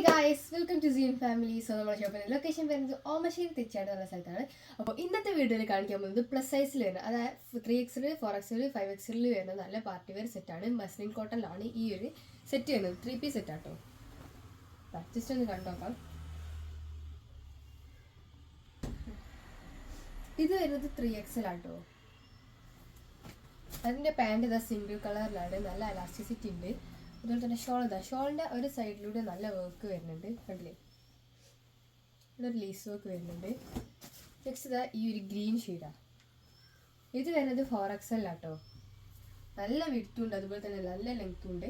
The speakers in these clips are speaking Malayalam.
Guys, welcome to seen family. So നമ്മുടെ ഷോപ്പിൻ്റെ ലൊക്കേഷൻ വരുന്നത് ഓമശ്ശേരി തെച്ചാട് എന്ന സ്ഥലത്താണ്. അപ്പോൾ ഇന്നത്തെ വീഡിയോയിൽ കാണിക്കാൻ പോകുന്നത് പ്ലസ് സൈസിൽ വരുന്നത്, അതായത് 3XL 4XL 5XL വരുന്ന നല്ല പാർട്ടി വെയർ സെറ്റാണ്. മസ്ലിൻ കോട്ടണിലാണ് ഈ ഒരു സെറ്റ് വരുന്നത്. 3 പീസ് സെറ്റാട്ടോ. ജസ്റ്റ് ഒന്ന് കണ്ടു നോക്കാം. ഇത് വരുന്നത് 3XL ആട്ടോ. അതിൻ്റെ പാൻറ് ഇതാ സിംഗിൾ കളറിലാണ്, നല്ല എലാസ്റ്റിസിറ്റി ഉണ്ട്. അതുപോലെ തന്നെ ഷോളിൻ്റെ ഒരു സൈഡിലൂടെ നല്ല വർക്ക് വരുന്നുണ്ട്, കണ്ടില്ലേ? ഇവിടെ ഒരു ലീസ് വർക്ക് വരുന്നുണ്ട്. നെക്സ്റ്റ് ഇതാ ഈ ഒരു ഗ്രീൻ ഷെയ്ഡാണ്. ഇത് വരുന്നത് 4XL ആട്ടോ. നല്ല വിഡ്ത്തും ഉണ്ട്, അതുപോലെ തന്നെ നല്ല ലെങ്ത്തും ഉണ്ട്.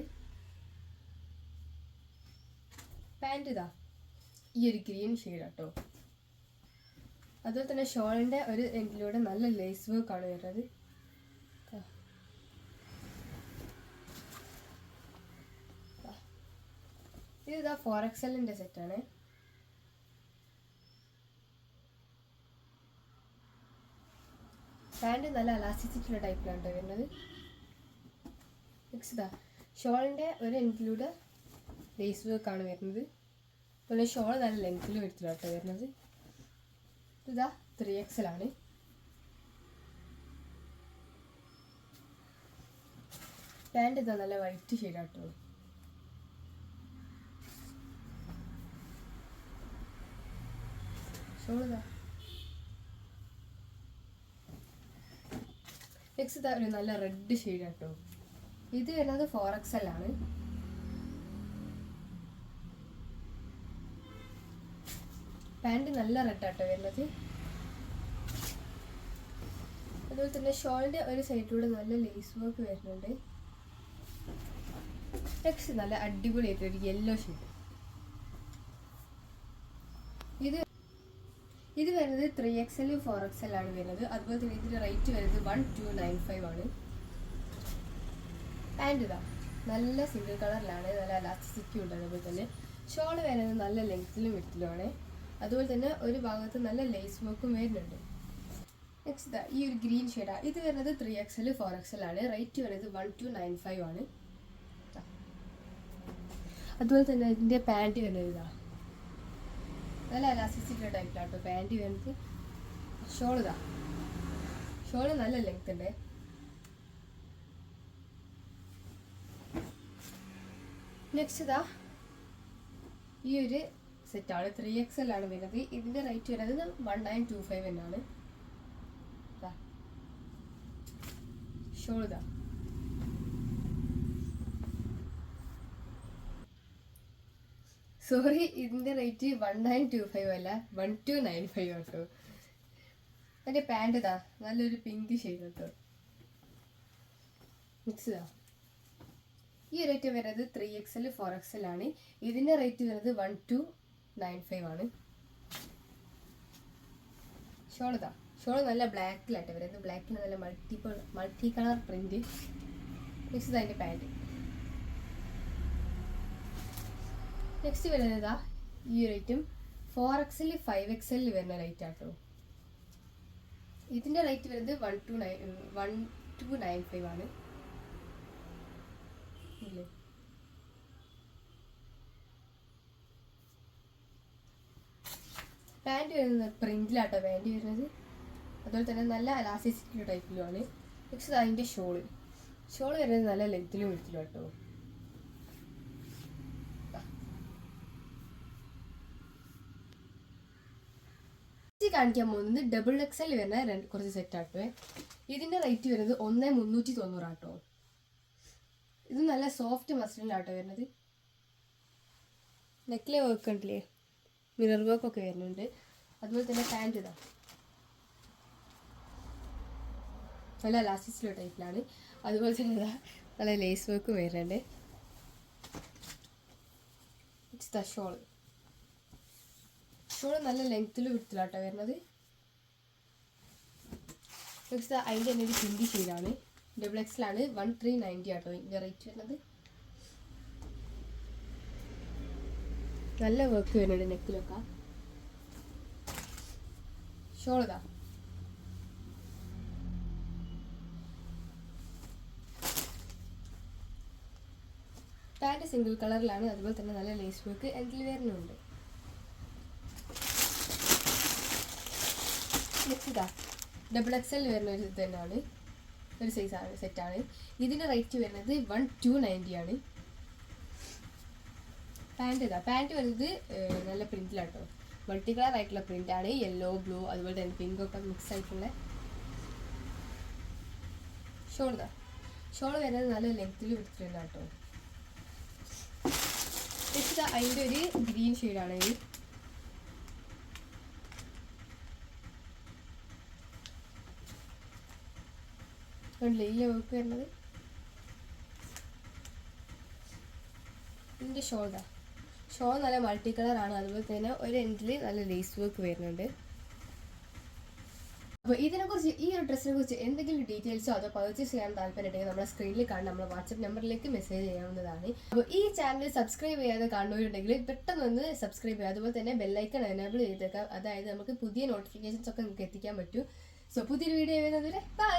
പാൻറ് ഇതാ ഈ ഒരു ഗ്രീൻ ഷെയ്ഡാട്ടോ. അതുപോലെ തന്നെ ഷോളിൻ്റെ ഒരു എൻഡിലൂടെ നല്ല ലേസ് വർക്കാണ് വരുന്നത്. ഇതാ 4XLൻ്റെ സെറ്റാണ്. പാൻറ് നല്ല എലാസ്റ്റിസിറ്റിയുള്ള ടൈപ്പിലാണ് വരുന്നത്. നെക്സ്റ്റ് ഇതാ ഷോളിൻ്റെ ഒരു എൻഡിലൂടെ ലേസ് വർക്കാണ് വരുന്നത്. അതുപോലെ ഷോൾ നല്ല ലെങ്ത്തിൽ എടുത്തിട്ടാണ് വരുന്നത്. ഇതാ 3XL ആണ്. പാൻറ് ഇതാ നല്ല വൈറ്റ് ഷെയ്ഡാട്ടോ. നെക്സ്റ്റ് ഇതാ ഒരു നല്ല റെഡ് ഷെയ്ഡ് ആട്ടോ. ഇത് വരുന്നത് 4XL ആണ്. പാൻറ് നല്ല റെഡ് ആട്ടോ വരുന്നത്. അതുപോലെ തന്നെ ഷോളിൻ്റെ ഒരു സൈഡിലൂടെ നല്ല ലേസ് വർക്ക് വരുന്നുണ്ട്. നെക്സ്റ്റ് നല്ല അടിപൊളിയായിട്ട് ഒരു യെല്ലോ ഷെയ്ഡ്. ഇത് വരുന്നത് 3XL 4XL ആണ് വരുന്നത്. അതുപോലെ തന്നെ ഇതിൻ്റെ റേറ്റ് വരുന്നത് 1295 ആണ്. പാൻറ് ഇതാ നല്ല സിംഗിൾ കളറിലാണ്, നല്ല എലാസ്റ്റിസിറ്റി ഉണ്ട്. അതുപോലെ തന്നെ ഷോൾ വരുന്നത് നല്ല ലെങ്ത്തിലും വിഡ്ത്തിലുമാണ്. അതുപോലെ തന്നെ ഒരു ഭാഗത്ത് നല്ല ലേസ് വർക്കും വരുന്നുണ്ട്. നെക്സ്റ്റ് ഇതാ ഈ ഒരു ഗ്രീൻ ഷെയ്ഡാണ്. ഇത് വരുന്നത് 3XL 4XL ആണ്. റേറ്റ് വരുന്നത് 1295 ആണ്. അതുപോലെ തന്നെ ഇതിൻ്റെ പാൻറ് വരുന്നത് ഇതാ നല്ല എലാസ്റ്റിസിറ്റി ടൈപ്പിലാട്ടോ പാൻറ് വരുന്നത്. ഷോള് നല്ല ലെങ്ത് ഉണ്ട്. നെക്സ്റ്റ് ഇതാ ഈ ഒരു സെറ്റാണ്. 3XL ആണ് വരുന്നത്. ഇതിൻ്റെ റേറ്റ് വരുന്നത് 1925 എന്നാണ്. ഷോൾ സോറി, ഇതിൻ്റെ റേറ്റ് 1925 അല്ല, 1295 കേട്ടോ. അതിൻ്റെ പാൻറ് ഇതാ നല്ലൊരു പിങ്ക് ഷെയ്ഡ് കേട്ടോ. മിക്സ് ഇതാ ഈ റേറ്റ് വരുന്നത് 3XL 4XL ആണ്. ഇതിൻ്റെ റേറ്റ് വരുന്നത് 1295 ആണ്. ഷോൾ നല്ല ബ്ലാക്കിലായിട്ട് വരുന്നത്. ബ്ലാക്കിൽ നല്ല മൾട്ടി കളർ പ്രിന്റ്. മിക്സ് ഇതാ അതിൻ്റെ പാൻറ്. നെക്സ്റ്റ് വരുന്നതാ ഈ റേറ്റും 4XL 5XL വരുന്ന റേറ്റ് ആട്ടോ. ഇതിൻ്റെ റേറ്റ് വരുന്നത് 1295 ആണ്. പാൻറ് വരുന്നത് പ്രിന്റിലാട്ടോ പാൻറ് വരുന്നത്. അതുപോലെ തന്നെ നല്ല എലാസ്റ്റിസിറ്റി ടൈപ്പിലുമാണ്. നെക്സ്റ്റ് അതിൻ്റെ ഷോൾ വരുന്നത് നല്ല ലെങ്ത്തിലും വിഡ്ത്തിലും കേട്ടോ. കാണിക്കാൻ പോകുന്നത് XXL വരുന്ന കുറച്ച് സെറ്റ് ആട്ടോ. ഇതിൻ്റെ റേറ്റ് വരുന്നത് 1390 ആട്ടോ. ഇത് നല്ല സോഫ്റ്റ് മസ്ലിനാട്ടോ വരുന്നത്. നെക്കിലെ വർക്ക് ഉണ്ടല്ലേ, മിറർ വർക്കൊക്കെ വരുന്നുണ്ട്. അതുപോലെ തന്നെ പാൻറ് ഇതാ നല്ല എലാസ്റ്റിസിറ്റി ടൈപ്പിലാണ്. അതുപോലെ തന്നെ ഇതാ നല്ല ലേസ് വർക്കും വരുന്നുണ്ട്. ഇതാ ഷോള് നല്ല ലെങ്ത്തിലും വിഡ്ത്തിലാട്ടോ വരുന്നത്. നെക്സ്റ്റ് അതിൻ്റെ തന്നെ ഒരു പിങ്ക് ഷെയ്ഡാണ്. XXL ആണ്. 1390 ആട്ടോ ഇതിൻ്റെ റേറ്റ് വരുന്നത്. നല്ല വർക്ക് വരുന്നുണ്ട് നെക്കിലൊക്കെ. ഷോൾ ഇതാ പാൻറ് സിംഗിൾ കളറിലാണ്, അതുപോലെ തന്നെ നല്ല ലേസ് വർക്ക് എൻഡിൽ വരുന്നുണ്ട്. നെക്സ്റ്റ് ഇതാ XXL വരുന്ന ഒരു ഇത് തന്നെയാണ്, ഒരു സൈസാണ്, സെറ്റാണ്. ഇതിൻ്റെ റേറ്റ് വരുന്നത് 1290 ആണ്. പാൻറ് വരുന്നത് നല്ല പ്രിൻറ്റിലാട്ടോ, മൾട്ടി കളർ ആയിട്ടുള്ള പ്രിൻ്റാണ്. യെല്ലോ, ബ്ലൂ, അതുപോലെ തന്നെ പിങ്ക് ഒക്കെ മിക്സ് ആയിട്ടുള്ള. ഷോൾ വരുന്നത് നല്ല ലെങ്ത്തിൽ കൊടുത്തിട്ടുണ്ട് കേട്ടോ. നെക്സ്റ്റ് അതിൻ്റെ ഒരു ഗ്രീൻ ഷെയ്ഡാണ് ഇത്. ഈ വർക്ക് വരുന്നത്. ഇതിൻ്റെ ഷോൾ നല്ല മൾട്ടി കളറാണ്, അതുപോലെ തന്നെ ഒരു എൻഡിൽ നല്ല ലേസ് വർക്ക് വരുന്നുണ്ട്. അപ്പോൾ ഇതിനെക്കുറിച്ച്, ഈ ഒരു ഡ്രസ്സിനെ കുറിച്ച് എന്തെങ്കിലും ഡീറ്റെയിൽസോ അതോ പർച്ചേസ് ചെയ്യാൻ താല്പര്യമുണ്ടെങ്കിൽ നമ്മുടെ സ്ക്രീനിൽ കാണുന്ന നമ്മുടെ വാട്സപ്പ് നമ്പറിലേക്ക് മെസ്സേജ് ചെയ്യാവുന്നതാണ്. അപ്പോൾ ഈ ചാനൽ സബ്സ്ക്രൈബ് ചെയ്യാതെ കാണുന്നവരുണ്ടെങ്കിൽ പെട്ടെന്ന് സബ്സ്ക്രൈബ് ചെയ്യുക. അതുപോലെ തന്നെ ബെല്ലൈക്കൺ എനേബിൾ ചെയ്തേക്കാം, അതായത് നമുക്ക് പുതിയ നോട്ടിഫിക്കേഷൻസ് ഒക്കെ നിങ്ങൾക്ക് എത്തിക്കാൻ പറ്റും. സോ പുതിയൊരു വീഡിയോ വരുന്നത് വരെ ബൈ.